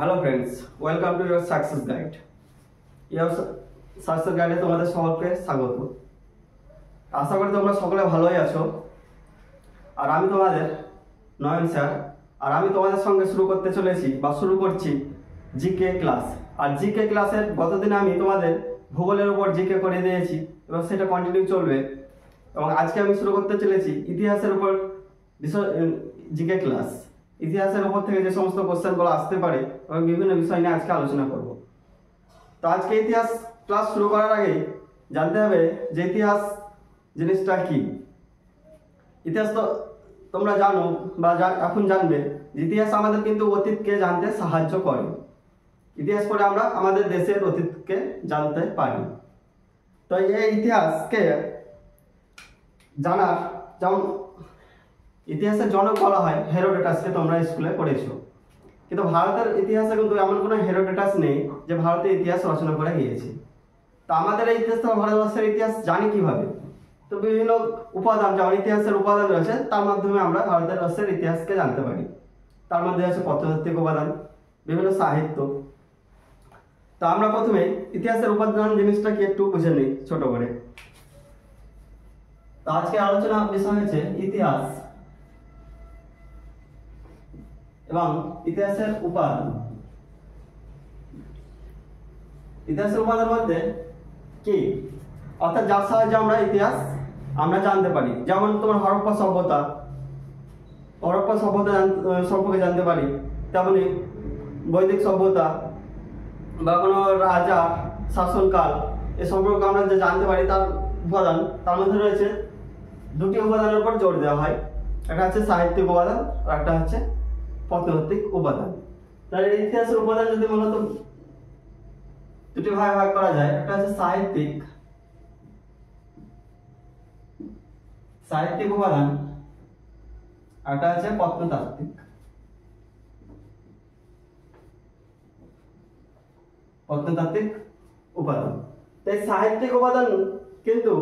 Hello friends, welcome to your success guide. Your success গাইডে তোমাদের সকলকে স্বাগত। আশা করি তোমরা সকলে ভালোই আছো। আর আমি তোমাদের নয়ন স্যার, আর আমি তোমাদের সঙ্গে শুরু করছি জিকে ক্লাস। আর জিকে ক্লাসের গতদিন আমি তোমাদের ভূগোলের উপর জিকে করে দিয়েছি এবং সেটা কন্টিনিউ চলবে। এবং আজকে আমি শুরু করতে চলেছি ইতিহাসের উপর জিকে ক্লাস। ইতিহাসের উপর থেকে যে সমস্ত কোশ্চেনগুলো আসতে পারে এবং বিভিন্ন বিষয় নিয়ে আজকে আলোচনা করব। তো আজকে ইতিহাস ক্লাস শুরু করার আগে জানতে হবে যে ইতিহাস জিনিসটা কি। ইতিহাস তো তোমরা জানো বা এখন জানবে। ইতিহাস আমাদের কিন্তু অতীতকে জানতে সাহায্য করে। ইতিহাস পড়ে আমরা আমাদের দেশের অতীতকে জানতে পারি। তো এই ইতিহাসকে জানার, যেমন ইতিহাসের জনক বলা হয় হেরোডোটাসকে, তোমরা স্কুলে পড়েছো। কিন্তু ভারতের ইতিহাসে কিন্তু এমন কোনো হেরোডোটাস নেই যে ভারতের ইতিহাস রচনা করে গিয়েছে। তো আমাদের এই ইতিহাস, ভারতবর্ষের ইতিহাস জানি কিভাবে? তো বিভিন্ন উপাদান, যেমন ইতিহাসের উপাদান রয়েছে, তার মাধ্যমে আমরা ভারতের বর্ষের ইতিহাসকে জানতে পারি। তার মধ্যে আছে প্রত্নতাত্ত্বিক উপাদান, বিভিন্ন সাহিত্য। তো আমরা প্রথমে ইতিহাসের উপাদান জিনিসটা কি একটু বুঝে নিই ছোট করে। তো আজকে আলোচনা বিষয় হচ্ছে ইতিহাস এবং ইতিহাসের উপাদান। ইতিহাসের উপাদান বলতে কি, অর্থাৎ যার সাহায্যে আমরা ইতিহাস জানতে পারি। যেমন তোমার হরপ্পা সভ্যতা সম্পর্কে জানতে পারি। তেমনি বৈদিক সভ্যতা বা কোনো রাজা শাসনকাল এ সম্পর্কে আমরা যে জানতে পারি তার উপাদান। তার মধ্যে রয়েছে দুটি উপাদানের উপর জোর দেওয়া হয়, একটা হচ্ছে সাহিত্যিক উপাদান আর একটা হচ্ছে প্রত্নতাত্ত্বিক উপাদান। তাহলে ইতিহাসের উপাদান যদি মূলত দুটি ভাগে ভাগ করা যায়, একটা হচ্ছে সাহিত্যিক উপাদান, একটা হচ্ছে প্রত্নতাত্ত্বিক উপাদান। তাই সাহিত্যিক উপাদান কিন্তু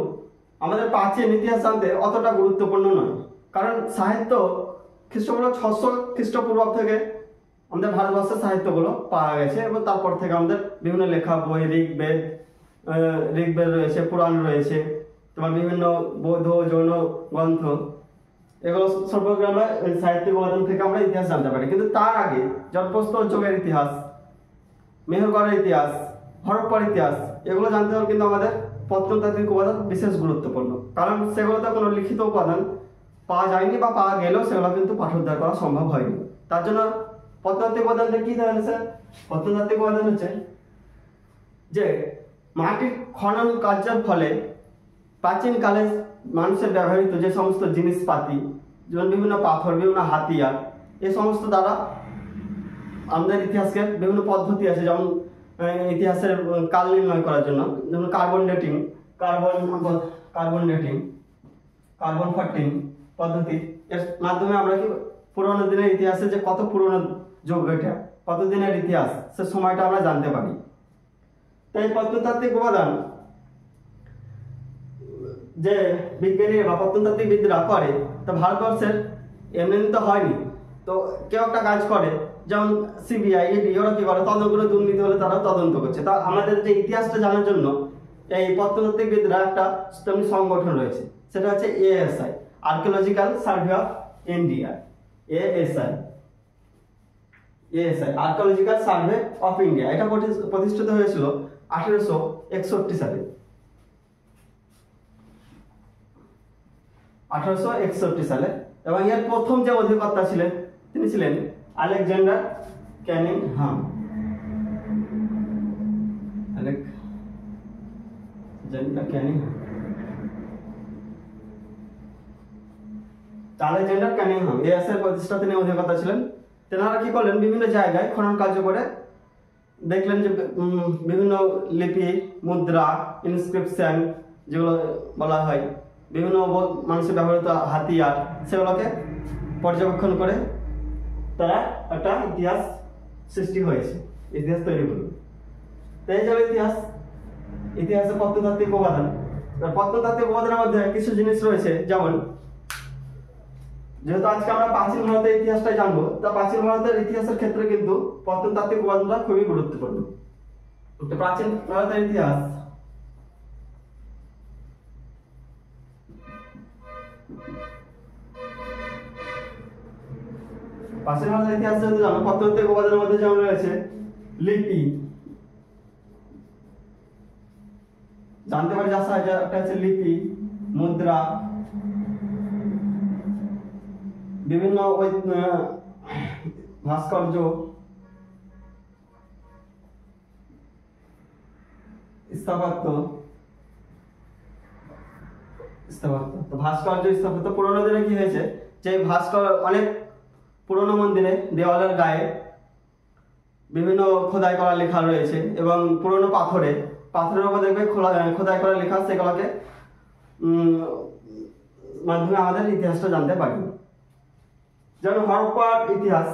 আমাদের প্রাচীন ইতিহাস জানতে অতটা গুরুত্বপূর্ণ নয়, কারণ সাহিত্য খ্রিস্টপূর্ব 600 খ্রিস্টপূর্বাব্দ থেকে আমাদের ভারতবর্ষের সাহিত্যগুলো পাওয়া গেছে এবং তারপর থেকে আমাদের বিভিন্ন লেখা বই, ঋগ্বেদ রয়েছে, পুরাণ রয়েছে, তোমার বিভিন্ন বৌদ্ধ জৈন গ্রন্থ, এগুলো সম্পর্কে আমরা সাহিত্যিক উপাদান থেকে আমরা ইতিহাস জানতে পারি। কিন্তু তার আগে জনপ্রস্তর যুগের ইতিহাস, মেহেরগড়ের ইতিহাস, হরপ্পার ইতিহাস, এগুলো জানতে হলে কিন্তু আমাদের প্রত্নতাত্ত্বিক উপাদান বিশেষ গুরুত্বপূর্ণ, কারণ সেগুলোতে কোনো লিখিত উপাদান পাওয়া যায়নি বা পাওয়া গেলেও সেগুলো কিন্তু পাঠোদ্ধার করা সম্ভব হয়নি। তার জন্য প্রত্নতাত্ত্বিক উপাদানটা কি ধরনের স্যার? প্রত্নতাত্ত্বিক উপাদান হচ্ছে যে মাটির খনন কার্যের ফলে প্রাচীনকালে মানুষের ব্যবহৃত যে সমস্ত জিনিসপাতি, যেমন বিভিন্ন পাথর, বিভিন্ন হাতিয়ার, এই সমস্ত দ্বারা আমাদের ইতিহাসকে বিভিন্ন পদ্ধতি আছে, যেমন ইতিহাসের কাল নির্ণয় করার জন্য, যেমন কার্বন 14 পদ্ধতি। এর মাধ্যমে আমরা কি পুরোনো দিনের ইতিহাসে যে কত পুরোনো যুগ, এটা কত দিনের ইতিহাস, সে সময়টা আমরা জানতে পারি। তাই প্রত্নতাত্ত্বিক উপাদান যে বিজ্ঞানী বা প্রত্নতাত্ত্বিকবিদরা করে, তা ভারতবর্ষের এমনি তো হয়নি। তো কেউ একটা কাজ করে, যেমন সিবিআই, ইডি, ওরা কি করে, তদন্তগুলো দুর্নীতি হলে তারা তদন্ত করছে। তা আমাদের যে ইতিহাসটা জানার জন্য এই প্রত্নতাত্ত্বিকবিদরা একটা সংগঠন রয়েছে, সেটা হচ্ছে ASI, archaeological survey of India. ASI archaeological survey of India, এটা প্রতিষ্ঠিত হয়েছিল 1861 সালে। 1861 সালে। এবং এর প্রথম যে অধিকর্তা ছিলেন তিনি ছিলেন Alexander Cunningham. Alexander Cunningham ASI প্রতিষ্ঠা, তিনি অধিকর্তা ছিলেন। তেনারা কি করলেন, বিভিন্ন জায়গায় খনন কার্য করে দেখলেন যে বিভিন্ন লিপি, মুদ্রা, ইনস্ক্রিপশন যেগুলো বলা হয়, বিভিন্ন মানুষের ব্যবহৃত হাতিয়ার, সেগুলোকে পর্যবেক্ষণ করে তারা একটা ইতিহাস সৃষ্টি হয়েছে, ইতিহাস তৈরি হলো। তাই যাবে ইতিহাসে প্রত্নতাত্ত্বিক উপাদান। প্রত্নতাত্ত্বিক উপাদানের মধ্যে কিছু জিনিস রয়েছে, যেমন যেহেতু আজকে আমরা প্রাচীন ভারতের ইতিহাসটাই জানবো, তা প্রাচীন ভারতের ইতিহাসের ক্ষেত্রে কিন্তু প্রত্নতাত্ত্বিক উপাদানটা খুবই গুরুত্বপূর্ণ। তো প্রাচীন ভারতের ইতিহাস, প্রাচীন ভারতের ইতিহাস যেহেতু জানো, প্রত্নতাত্ত্বিক উপাদানের মধ্যে যেমন রয়েছে লিপি, জানতে পারি যা সাহায্য, একটা হচ্ছে লিপি, মুদ্রা, বিভিন্ন ভাস্কর্য, স্থাপত্য, তো ভাস্কর্য স্থাপত্য পুরোনো দিনে কি হয়েছে, যে অনেক পুরোনো মন্দিরে দেওয়ালের গায়ে বিভিন্ন খোদাই করা লেখা রয়েছে, এবং পুরোনো পাথরের উপর দেখবে খোদাই করা লেখা, সেগুলোকে মাধ্যমে আমাদের ইতিহাসটা জানতে পারি। যেমন হরপ্পার ইতিহাস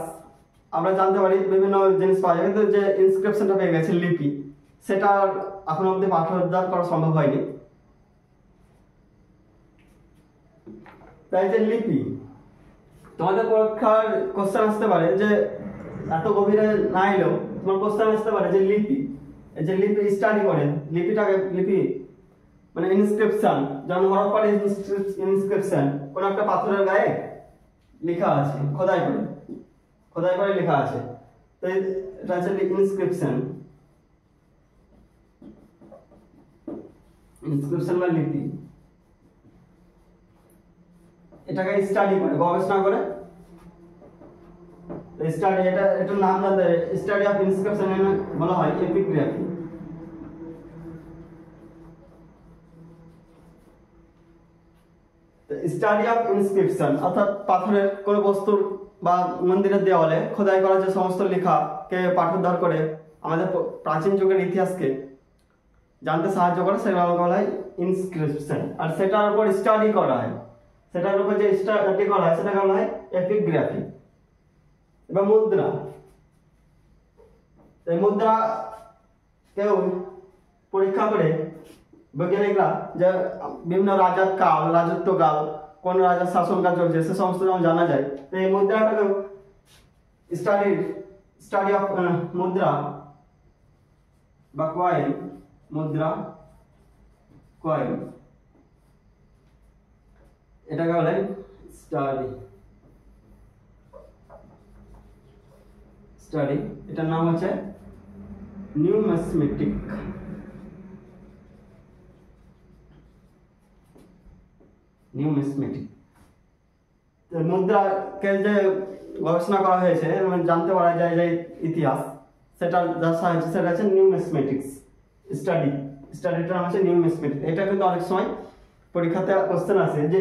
আমরা জানতে পারি, বিভিন্ন জিনিস পাওয়া যায়, কিন্তু যে ইনস্ক্রিপশনটা পেয়ে গেছে লিপি, সেটা এখন অব্দি পাঠোদ্ধার করা সম্ভব হয়নি। তাই যে লিপি, তোমাদের পরীক্ষার কোশ্চেন আসতে পারে যে এত গভীরে না এলেও তোমার কোশ্চেন আসতে পারে যে লিপি, এই যে লিপি স্টাডি করে, লিপি মানে ইনস্ক্রিপশন, যেমন হরপ্পার ইনস্ক্রিপশন, কোন একটা পাথরের গায়ে লেখা আছে, খোদাই করে লেখা আছে, তো এটা হচ্ছে ইনস্ক্রিপশন বা লিপি। এটাকে স্টাডি করে, গবেষণা করে স্টাডি, এটার নাম জানতে, স্টাডি অফ ইনস্ক্রিপশন বলা হয় এপিগ্রাফি। স্টাডি অফ ইনস্ক্রিপশন অর্থাৎ পাথরের কোনো বস্তুর বা মন্দিরের দেওয়ালে খোদাই করা যে সমস্ত লেখাকে পাঠোদ্ধার করে আমাদের প্রাচীন যুগের ইতিহাসকে জানতে সাহায্য করে, সেগুলো বলা হয় ইনস্ক্রিপশন। আর সেটার উপর স্টাডি করা হয়, সেটার উপর যে স্টাডি করা হয় সেটাকে বলা হয় এপিগ্রাফি। এবার মুদ্রা, এই মুদ্রা কেউ পরীক্ষা করে বৈজ্ঞানিকরা যে বিভিন্ন রাজত্বকাল, কোন রাজার শাসনকাল চলছে, সে সমস্ত যেমন জানা যায়। তো এই মুদ্রাটাকেও স্টাডি অফ মুদ্রা বা কয়েন, মুদ্রা কয়েন, এটাকে বলে স্টাডি। এটার নাম হচ্ছে নিউমিসমেটিক। মুদ্রাকে যে গবেষণা করা হয়েছে, জানতে পারা যায় যে ইতিহাস, সেটা যা সাহায্য, সেটা হচ্ছে নিউমিসমেটিক্স স্টাডিটার নাম হচ্ছে নিউমিসমেটিক। এটা কিন্তু অনেক সময় পরীক্ষাতে কোশ্চেন আসে যে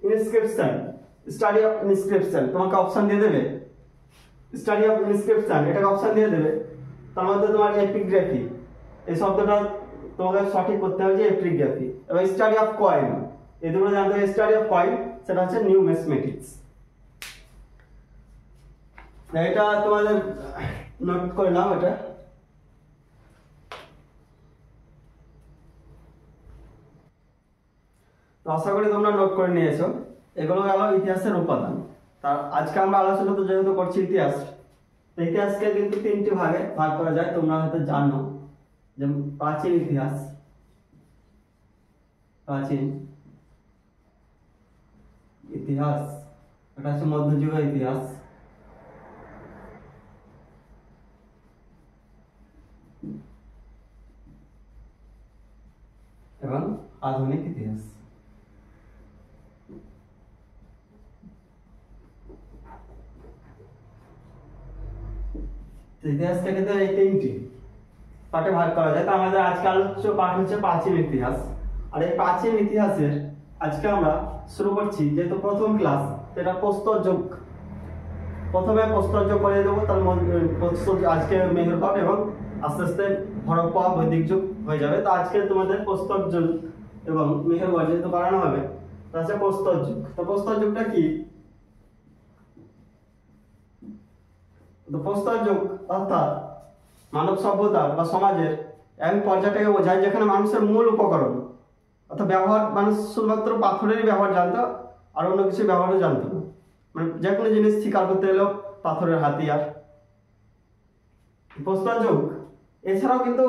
ইনস্ক্রিপশন, স্টাডি অফ ইনস্ক্রিপশন, তোমাকে অপশন দিয়ে দেবে স্টাডি অফ ইনস্ক্রিপশন, এটাকে অপশন দিয়ে দেবে, তার মধ্যে তোমার এপিগ্রাফি, এই শব্দটা তোমাকে সঠিক করতে হবে যে এপিগ্রাফি। এবং স্টাডি অফ কয়েন, এই দুটো জানতে হবে। স্টাডি অফ কয়েন সেটা হচ্ছে নিউমিসমেটিক্স। এটা তোমাদের নোট করে নাও। এটা তো আশা করি তোমরা নোট করে নিয়েছো। এগুলো গেল ইতিহাসের উপাদান। তার আজকে আমরা আলোচনা তো যেহেতু করছি ইতিহাস, ইতিহাসকে কিন্তু তিনটি ভাগে ভাগ করা যায়, তোমরা হয়তো জানো। যেমন প্রাচীন ইতিহাস, এটা হচ্ছে মধ্যযুগীয় ইতিহাস, এবং আধুনিক ইতিহাস। ইতিহাসকে কিন্তু এই তিনটি পাঠে ভাগ করা যায়। তো আমাদের আজকে আলোচ্য পাঠ হচ্ছে প্রাচীন ইতিহাস। আর এই প্রাচীন ইতিহাসের আজকে আমরা শুরু করছি, যেহেতু প্রথম ক্লাস, সেটা প্রস্তর যুগ। প্রথমে প্রস্তর যুগ করে দেবো, তার আজকে মেহেরগড়, এবং আস্তে আস্তে হরপ্পা বৈদিক যুগ হয়ে যাবে। তো আজকে তোমাদের প্রস্তর যুগ এবং মেহেরগড় যেহেতু করানো হবে, তা হচ্ছে প্রস্তর যুগ। তো প্রস্তর যুগটা কি? প্রস্তর যুগ অর্থাৎ মানব সভ্যতা বা সমাজের এমন পর্যায়টাকে বোঝায় যেখানে মানুষের মূল উপকরণ অর্থাৎ ব্যবহার, মানুষ শুধুমাত্র পাথরেরই ব্যবহার জানতো, আর অন্য কিছু ব্যবহারও জানতো না। মানে যে কোনো জিনিস শিকার করতে এলেও পাথরের হাতিয়ার। প্রস্তর যুগ এছাড়াও কিন্তু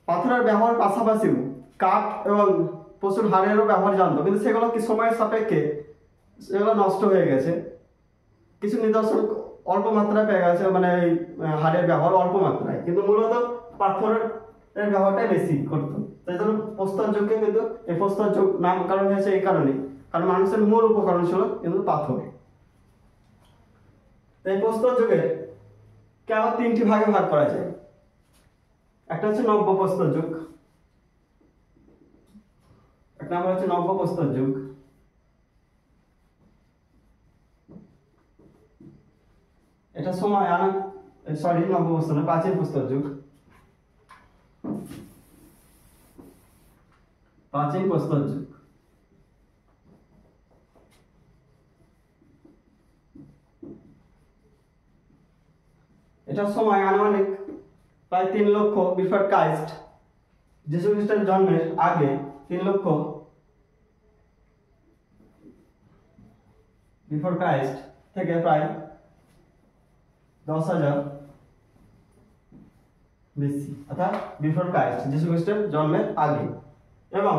পাথরের ব্যবহার পাশাপাশিও কাঠ এবং প্রচুর হাড়েরও ব্যবহার জানতো, কিন্তু সেগুলো কি সময়ের সাপেক্ষে সেগুলো নষ্ট হয়ে গেছে। কিছু নিদর্শন অল্প মাত্রায় পেয়ে গেছে, মানে হাড়ের ব্যবহার অল্প মাত্রায়, কিন্তু মূলত পাথরের ব্যবহারটাই বেশি করতো। তাই জন্য প্রস্তর যুগকে কিন্তু এই প্রস্তর যুগ নামকরণ হয়েছে এই কারণে, কারণ মানুষের মূল উপকরণ ছিল কিন্তু পাথর। এই প্রস্তর যুগে কেবল 3টি ভাগে ভাগ করা যায়। একটা হচ্ছে নব্য প্রস্তর যুগ, একটা নাম হচ্ছে নব্য প্রস্তর যুগ। এটা সময় নব্য প্রস্তর না, প্রাচীন প্রস্তর যুগ। প্রাচীন প্রস্তর যুগ এটার সময় আনুমানিক প্রায় 3 লক্ষ বিফোর ক্রাইস্ট, যিশু খ্রিস্টের জন্মের আগে 3 লক্ষ বিফোর ক্রাইস্ট থেকে প্রায় 10,000 BC, অর্থাৎ বিফোর ক্রাইস্ট, যিশু খ্রিস্টের জন্মের আগে। এবং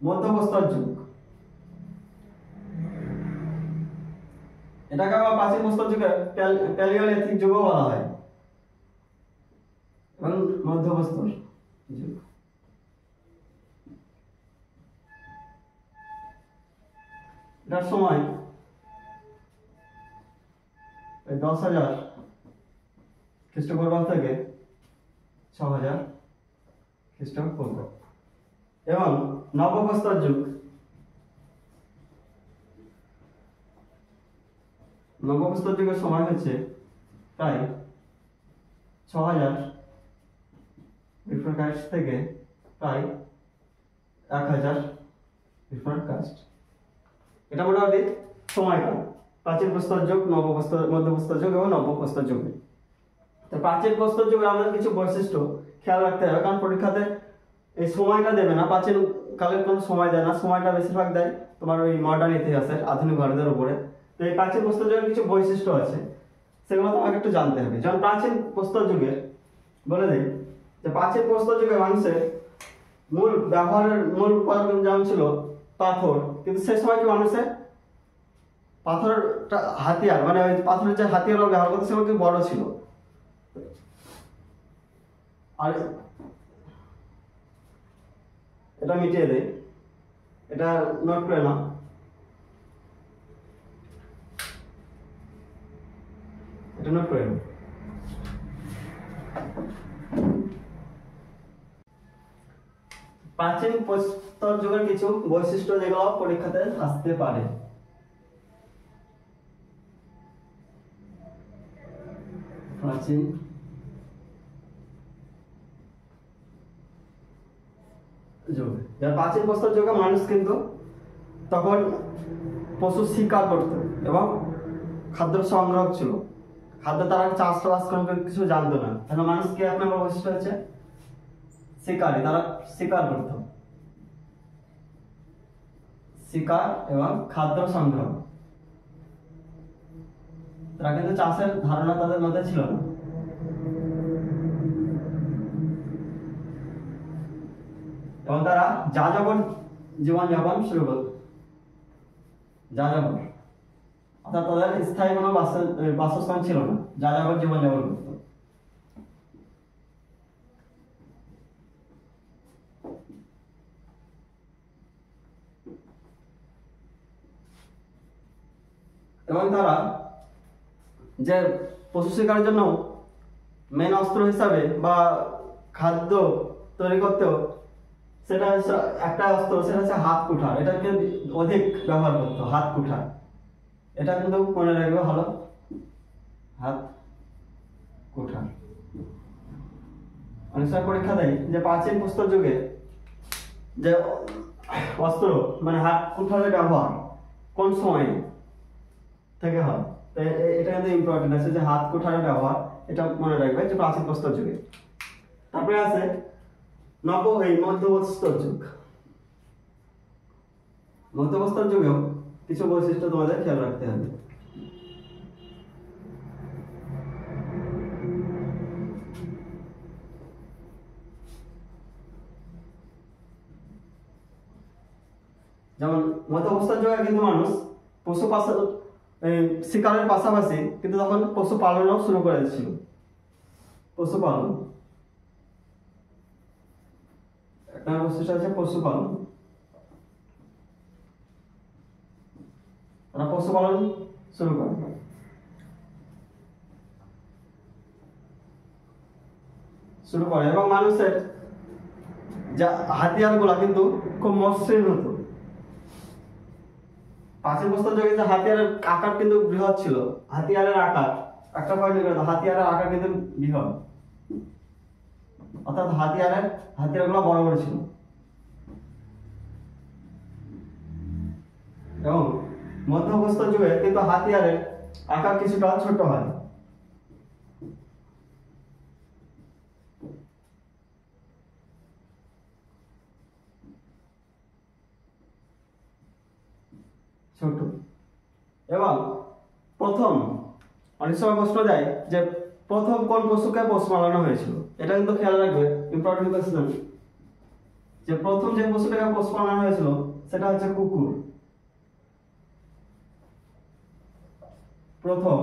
মধ্যপ্রস্তর যুগ, এটাকে আবার প্রাচীন প্রস্তর যুগে প্যালিওলিথিক যুগও বলা হয়, এবং মধ্যপ্রস্তর যুগ। এটার সময় 10,000 খ্রিস্টপূর্ব থেকে 6,000 খ্রিস্টপূর্ব। এবং নবপ্রস্তর যুগ, নবপ্রস্তর যুগের সময় হচ্ছে প্রায় 6,000 বিফোর ক্রাইস্ট থেকে প্রায় 1,000 বিফোর ক্রাইস্ট। এটা মোটামুটি সময়কাল প্রাচীন প্রস্তর যুগ, মধ্যপ্রস্তর যুগ এবং নবপ্রস্তর যুগে। তো প্রাচীন প্রস্তর যুগে আমাদের কিছু বৈশিষ্ট্য খেয়াল রাখতে হবে, কারণ পরীক্ষাতে এই সময়টা দেবে না, প্রাচীন কালের কোনো সময় দেয় না, সময়টা বেশিরভাগ দেয় তোমার ওই মডার্ন ইতিহাসের আধুনিক ভারতের উপরে। তো এই প্রাচীন প্রস্তর যুগের কিছু বৈশিষ্ট্য আছে, সেগুলো তোমাকে একটু জানতে হবে। যেমন প্রাচীন প্রস্তর যুগের বলে দেই যে প্রাচীন প্রস্তর যুগে মানুষের মূল উপাদান যেমন ছিল পাথর, কিন্তু সে সময় কি মানুষের পাথরের হাতিয়ার, মানে ওই পাথরের যে হাতিয়ার ব্যবহার করতে সেগুলো কি বড় ছিল। আর এটা মিটিয়ে দেয়, এটা নোট করে না। এটা নোট করে না। প্রাচীন প্রস্তর যুগের কিছু বৈশিষ্ট্য যেগুলো পরীক্ষাতে আসতে পারে। প্রাচীন যুগে, প্রাচীন প্রস্তর যুগে মানুষ কিন্তু তখন পশু শিকার করত এবং খাদ্য সংগ্রহ ছিল, খাদ্য তারা চাষবাস কোনো কিছু জানতো না। কেন মানুষ কি এক নম্বর বৈশিষ্ট্য হচ্ছে শিকারী, তারা শিকার করত, শিকার এবং খাদ্য সংগ্রহ। তারা কিন্তু চাষের ধারণা তাদের মধ্যে ছিল না। এবং তারা যাযাবর জীবনযাপন শুরু করত, যাযাবর, অর্থাৎ তাদের স্থায়ী কোনো বাসস্থান ছিল না, যাযাবর জীবনযাপন করত। এবং তারা যে পশু শিকারের জন্য মেন অস্ত্র হিসাবে বা খাদ্য তৈরি করতেও সেটা একটা অস্ত্র, সেটা হচ্ছে হাত কুঠার। এটাকে অধিক ব্যবহার করতো, হাত কুঠার। এটা কিন্তু মনে রাখবে ভালো, হাত কুঠার। অনেক সময় পরীক্ষা দেয় যে প্রাচীন প্রস্তর যুগে যে অস্ত্র, মানে হাত কুঠারের ব্যবহার কোন সময় থেকে হয়, এটা কিন্তু ইম্পর্টেন্ট আছে যে হাত কুঠারের ব্যবহার, এটা মনে রাখবে যে প্রাচীন প্রস্তর যুগে। তারপরে আছে মধ্যপ্রস্তর যুগ। মধ্যপ্রস্তর যুগেও কিছু বৈশিষ্ট্য তোমাদের খেয়াল রাখতে হবে। মধ্য অবস্থার যুগে কিন্তু মানুষ পশু শিকারের পাশাপাশি কিন্তু তখন পশুপালনও শুরু করে দিয়েছিল। পশুপালন একটা বৈশিষ্ট্য আছে পশুপালন। তারা পশুপালন শুরু করে। এবং মানুষের যা হাতিয়ার গুলা কিন্তু খুব মসৃণ হতো। প্রাচীন প্রস্তর যুগে যে হাতিয়ারের আকার কিন্তু বৃহৎ ছিল। হাতিয়ারের আকার একটা পয়েন্ট, হাতিয়ারের আকার কিন্তু বৃহৎ, অর্থাৎ হাতিয়ারগুলো বড় বড় ছিল। এবং মধ্য প্রস্তর যুগে কিন্তু হাতিয়ারের আকার কিছুটা ছোট হয়। ছোট। এবং প্রথম অনেক সময় প্রশ্ন দেয় যে প্রথম কোন পশুকে পোষ মানানো হয়েছিল। এটা কিন্তু খেয়াল রাখবে, ইম্পর্টেন্ট কোশ্চেন, যে প্রথম যে পশুটাকে পোষ মানানো হয়েছিল সেটা হচ্ছে কুকুর। প্রথম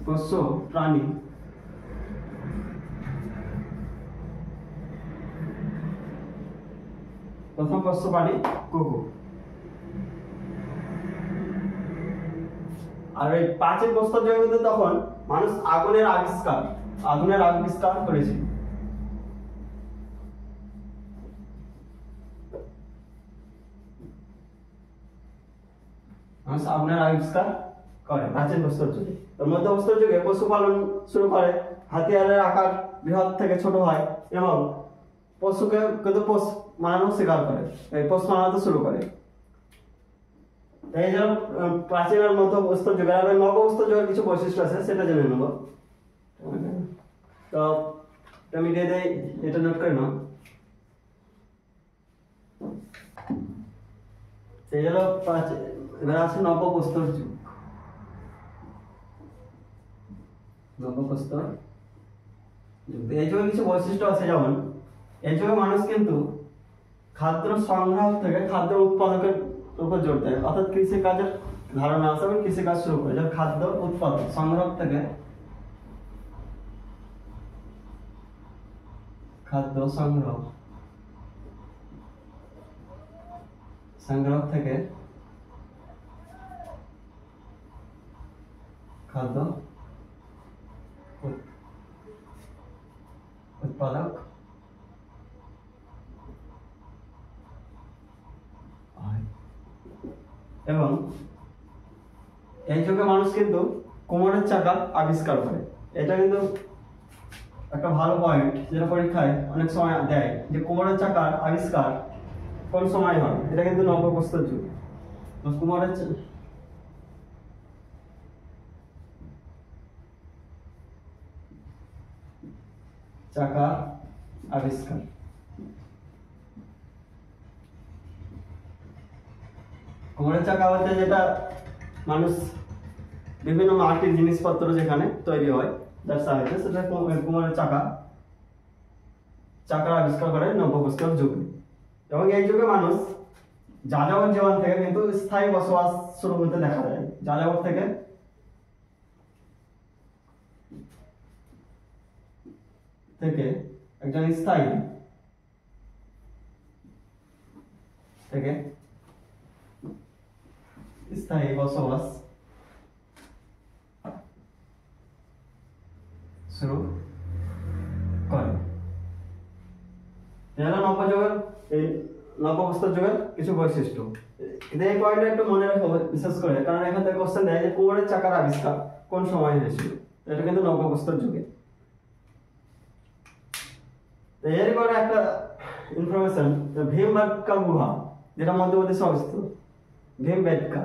পোষ্য প্রাণী কুকুর। আর এই প্রাচীন প্রস্তর যুগে কিন্তু তখন মানুষ আগুনের আবিষ্কার করেছিল। মানুষ আগুনের আবিষ্কার করে প্রাচীন প্রস্তর যুগে। মধ্য প্রস্তর যুগে পশুপালন শুরু করে, হাতিয়ারের আকার বৃহৎ থেকে ছোট হয় এবং পশুকে কিন্তু পোষ মানানো শিকার করে, পোষ মানাতে শুরু করে। এই জন্য প্রাচীন আর মধ্য প্রস্তর যুগে আর নব প্রস্তর যুগের কিছু বৈশিষ্ট্য আছে, সেটা জেনে নেব। তো আমি দিয়ে দেই, এটা নোট করে নাও। এই হলো এবার আছে নবপ্রস্তর যুগ। নবপ্রস্তর যুগ, এই যুগে কিছু বৈশিষ্ট্য আছে, যেমন এই যুগে মানুষ কিন্তু খাদ্য সংগ্রহ থেকে খাদ্য উৎপাদকের উপর জোর দেয়, অর্থাৎ কৃষি কাজের ধারণা আছে এবং কৃষি কাজ শুরু করে। যেমন খাদ্য উৎপাদন সংগ্রহ থেকে খাদ্য সংগ্রহ থেকে খাদ্য উৎপাদক এবং এই যুগে মানুষ কিন্তু কোমরের চাকা আবিষ্কার করে। এটা কিন্তু একটা ভালো পয়েন্ট, যেটা পরীক্ষায় অনেক সময় দেয়, যে কোমরের চাকার আবিষ্কার কোন সময় হয়। এটা কিন্তু নবপ্রস্তর যুগ। কোমরের চাকা আবিষ্কার, কোমরের চাকা বলতে যেটা মানুষ বিভিন্ন মাটির জিনিসপত্র যেখানে তৈরি হয় যার সাহায্যে, সেটা কোমরের চাকার আবিষ্কার করে নবপ্রস্তর যুগে। এবং এই যুগে মানুষ যাযাবর জীবন থেকে কিন্তু স্থায়ী বসবাস শুরু হতে দেখা যায়। যাযাবর থেকে একজন স্থায়ী বসবাস শুরু করে। নবপ্রস্তর যুগের কিছু বৈশিষ্ট্য। কিন্তু এই পয়েন্টটা একটু মনে রাখো বিশেষ করে, কারণ এখান থেকে কোশ্চেন দেয় যে কোমরের চাকার আবিষ্কার কোন সময় হয়েছিল। এটা কিন্তু নবপ্রস্তর যুগে। এরপরে একটা ইনফরমেশন, ভীমবেটকা গুহা, যেটা মধ্যপ্রদেশে অবস্থিত। ভীমবেটকা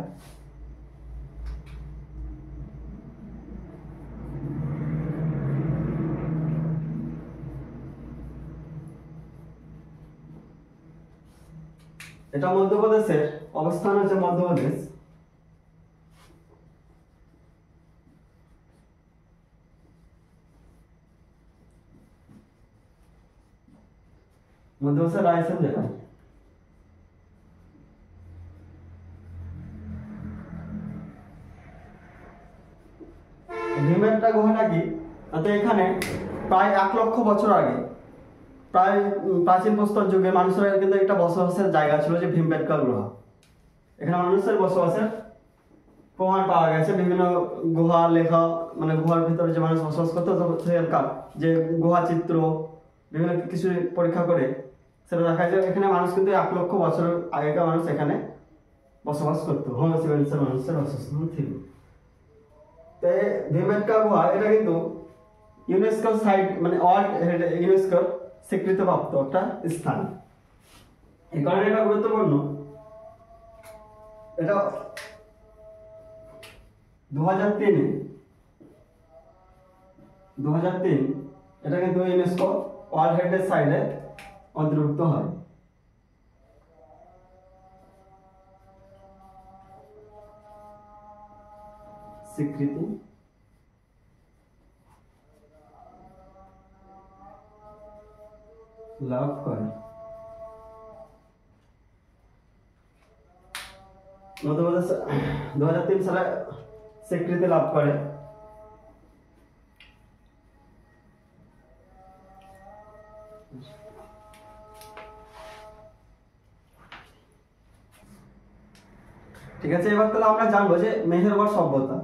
এটা মধ্যপ্রদেশের অবস্থান হচ্ছে মধ্যপ্রদেশ। মধ্যে বসে রাইসেন যেটা ভীমবেটকা গুহাটা কি? এখানে প্রায় 1 লক্ষ বছর আগে, প্রায় প্রাচীন প্রস্তর যুগে মানুষের কিন্তু একটা বসবাসের জায়গা ছিল, যে ভীমবেটকা গুহা। এখানে মানুষের বসবাসের প্রমাণ পাওয়া গেছে। বিভিন্ন গুহা লেখা, মানে গুহার ভিতরে যে মানুষ বসবাস করতো সেখানকার যে গুহা চিত্র, বিভিন্ন কিছু পরীক্ষা করে সেটা দেখা যায় এখানে মানুষ কিন্তু 1 লক্ষ বছর আগেকার মানুষ এখানে বসবাস করতো। হোমো সেপিয়েন্সের মানুষের বাসস্থান ছিল। তো ভীমবেটকা গুহা এটা কিন্তু ইউনেস্কো সাইট, মানে ইউনেস্কোর স্বীকৃতিপ্রাপ্ত একটা স্থান। এই কারণে এটা গুরুত্বপূর্ণ। এটা 2003 এটা কিন্তু ইউনেস্কো ওয়ার্ল্ড হেরিটেজ সাইটে অন্তর্ভুক্ত হয়। স্বীকৃতি লাভ করে। 2003 সালে স্বীকৃতি লাভ করে। ঠিক আছে, এবার তাহলে আমরা জানবো যে মেহেরগড় সভ্যতা।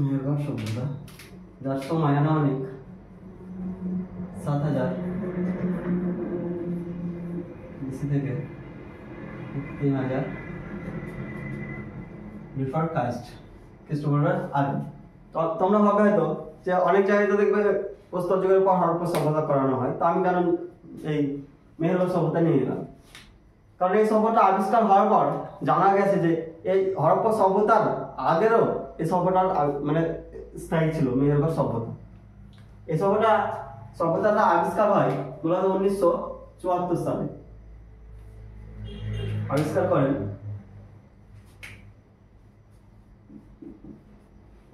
মেহেরগড় সভ্যতা যার সময় আনুমানিক 7000 BC থেকে 3000 বিফোর ক্রাইস্ট, খ্রিস্টপূর্বের আগে। তো তোমরা ভাবে হয়তো যে অনেক জায়গায় তো দেখবে প্রস্তর যুগের পর হরপ্পা সভ্যতা করানো হয়, তো আমি কারণ এই মেহেরগড় সভ্যতা নিয়ে নিলাম, কারণ এই সভ্যতা আবিষ্কার হওয়ার পর জানা গেছে যে এই হরপ্পা সভ্যতার আগেরও এই সভ্যতার মানে স্থায়ী ছিল মেহেরগড় সভ্যতা। এই সভ্যতাটা আবিষ্কার হয় মূলত 1974 সালে। আবিষ্কার করেন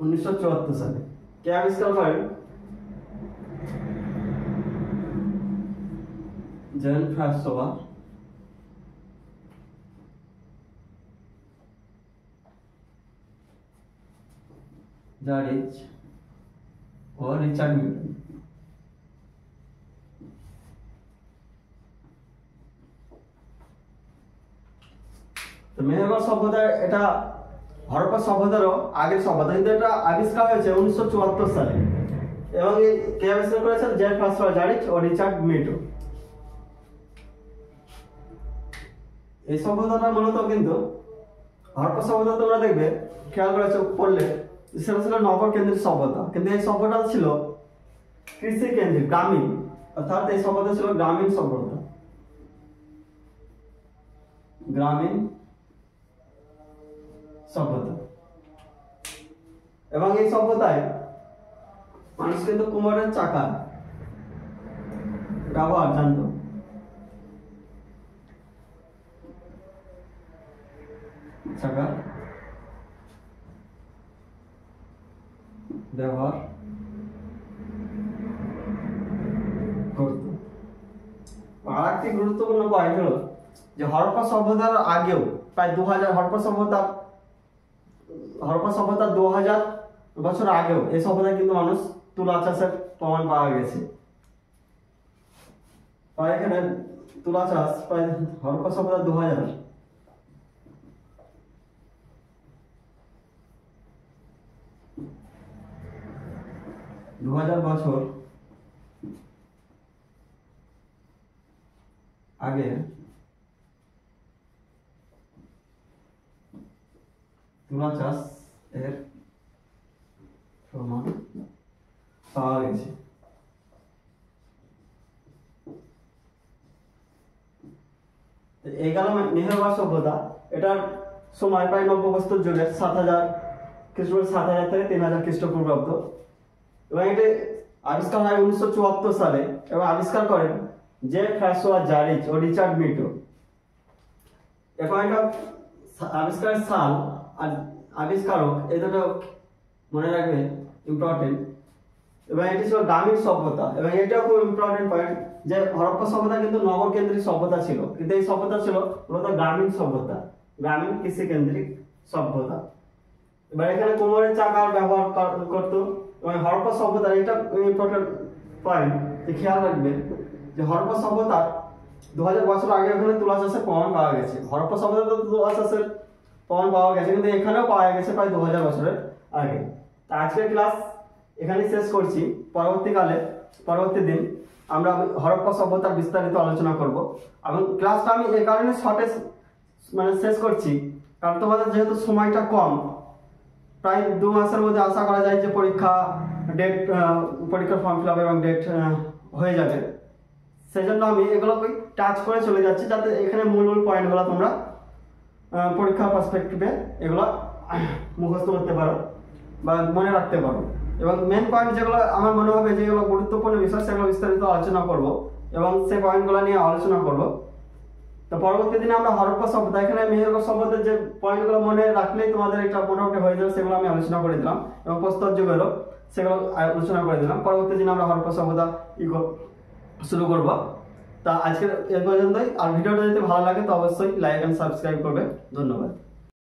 1974 সালে। কে আবিষ্কার করেন? জন ফ্রান্সোয়া জারিচ ও রিচার্ড নিউটন। তো মেহেরগড় সভ্যতা এটা হরপ্পা সভ্যতারও আগের সভ্যতা, কিন্তু এটা আবিষ্কার হয়েছে 1974 সালে। এবং এই কে আবিষ্কার করেছেন? জন ফ্রান্সোয়া জারিচ ও রিচার্ড নিউটন। এই সভ্যতাটা মূলত কিন্তু হরপ্পা সভ্যতা তোমরা দেখবে খেয়াল করেছো পড়লে সেটা ছিল নগর কেন্দ্রিক সভ্যতা, কিন্তু এই সভ্যতা ছিল কৃষি কেন্দ্রিক, গ্রামীণ, অর্থাৎ এই সভ্যতা ছিল গ্রামীণ সভ্যতা, গ্রামীণ সভ্যতা। এবং এই সভ্যতায় মানুষ কিন্তু কুমোরের চাকা ব্যবহার জানতো। চাকা ব্যবহার করত। আর একটি গুরুত্বপূর্ণ পয়েন্ট হলো যে হরপ্পা সভ্যতার আগেও প্রায় 2000 হরপ্পা সভ্যতার 2000 বছর আগেও এই সভ্যতায় কিন্তু মানুষ তুলা চাষের প্রমাণ পাওয়া গেছে। প্রায় এখানে তুলা চাষ প্রায় হরপ্পা সভ্যতার 2000 বছর আগে তুলা চাষ এর প্রমাণ পাওয়া গেছে। এই গেল মেহেরগড় সভ্যতা। এটার সময় প্রায় নব্য প্রস্তর যুগের 7000 খ্রিস্টপূর্ব 7000 থেকে 3000 খ্রিস্টপূর্বাব্দ। এবং এটি আবিষ্কার হয় 1974 সালে এবং আবিষ্কার করেন জে ফ্রান্সোয়া জারিচ ও রিচার্ড নিউটন। এখন এটা আবিষ্কারের সাল আবিষ্কারক, এই দুটো মনে রাখবে, ইম্পর্টেন্ট। এবং এটি ছিল গ্রামীণ সভ্যতা, এবং এটাও খুব ইম্পর্টেন্ট পয়েন্ট যে হরপ্পা সভ্যতা কিন্তু নগর কেন্দ্রিক সভ্যতা ছিল, কিন্তু এই সভ্যতা ছিল মূলত গ্রামীণ সভ্যতা, গ্রামীণ কৃষি কেন্দ্রিক সভ্যতা। এবার এখানে কুমোরের চাকার ব্যবহার করতো। এবং হরপ্পা সভ্যতার এটা ইম্পর্টেন্ট পয়েন্ট যে খেয়াল রাখবে যে হরপ্পা সভ্যতার 2000 বছর আগে ওখানে তুলা চাষের প্রমাণ পাওয়া গেছে। হরপ্পা সভ্যতা তো তুলা চাষের প্রমাণ পাওয়া গেছে, কিন্তু এখানেও পাওয়া গেছে প্রায় 2000 বছরের আগে। তা আজকের ক্লাস এখানেই শেষ করছি। পরবর্তী দিন আমরা হরপ্পা সভ্যতার বিস্তারিত আলোচনা করব। এবং ক্লাসটা আমি এই কারণে শর্টে শেষ করছি, কারণ তোমাদের যেহেতু সময়টা কম, প্রায় 2 মাসের মধ্যে আশা করা যায় যে পরীক্ষার ফর্ম ফিল আপ এবং ডেট হয়ে যাবে। সেই জন্য আমি এগুলোকে টাচ করে চলে যাচ্ছি, যাতে এখানে মূল পয়েন্টগুলো তোমরা পরীক্ষার পার্সপেক্টিভে এগুলো মুখস্থ করতে পারো বা মনে রাখতে পারো। এবং মেন পয়েন্ট যেগুলো আমার মনে হবে যেগুলো গুরুত্বপূর্ণ বিষয়, সেগুলো বিস্তারিত আলোচনা করব এবং সেই পয়েন্টগুলো নিয়ে আলোচনা করব। তো পরবর্তী দিনে আমরা হরপ্পা সভ্যতা, এখানে মেহেরগড় সভ্যতার যে পয়েন্টগুলো মনে রাখলেই তোমাদের এটা মোটামুটি হয়ে যাবে, সেগুলো আমি আলোচনা করে দিলাম। এবং প্রস্তর যুগেরও সেগুলো আলোচনা করে দিলাম। পরবর্তী দিনে আমরা হরপ্পা সভ্যতা শুরু করব। তা আজকের এ পর্যন্তই। আর ভিডিওটা যদি ভালো লাগে তো অবশ্যই লাইক এন্ড সাবস্ক্রাইব করবে। ধন্যবাদ।